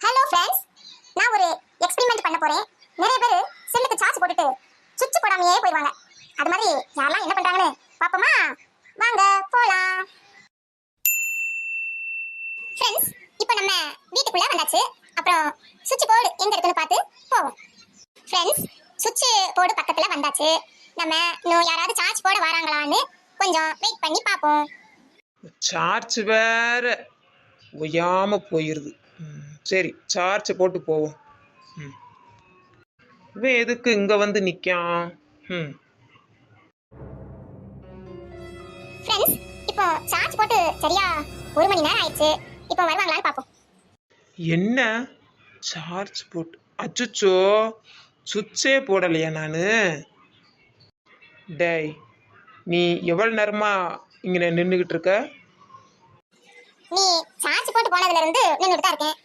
Hello friends, நான் ஒரு experiment பண்ண போறேன். நிறைய பேர் செல்லுக்கு சார்ஜ் போட்டுட்டு சுவிட்ச் போடாமையே போயிடுவாங்க. அது மாதிரி யாரெல்லாம் என்ன பண்றாங்கன்னு பாப்போமா? வாங்க போலாம். ஃப்ரெண்ட்ஸ், இப்போ நம்ம வீட்டுக்குள்ள வந்தாச்சு. அப்புறம் சுவிட்ச் போர்டு எங்க இருக்குன்னு பார்த்து போவோம். ஃப்ரெண்ட்ஸ், சுவிட்ச் போர்டு பக்கத்துல வந்தாச்சு. நம்ம இன்னும் யாராவது சார்ஜ் போட வராங்களான்னு கொஞ்சம் வெயிட் பண்ணி பார்ப்போம். சார்ஜ் வேற ஒய்யாம போயிருது. சரி, சார்ஜ் போட்டு போவோம். இவன் எதுக்கு இங்க வந்து நிக்கான்? ஃப்ரெண்ட்ஸ், இப்போ சார்ஜ் போட்டு சரியா 1 மணி நேரம் ஆயிடுச்சு. இப்போ வருவாங்களான்னு பார்ப்போம். என்ன சார்ஜ் போட்டு? அச்சுச்சோ, சுவிட்சே போடலையா நானு? டேய், நீ எவ்வளவு நேரமா இங்க நின்றுகிட்டு இருக்க? நீ சார்ஜ் போட்டு போனதுல இருந்து நின்றுட்டு தான் இருக்கேன்.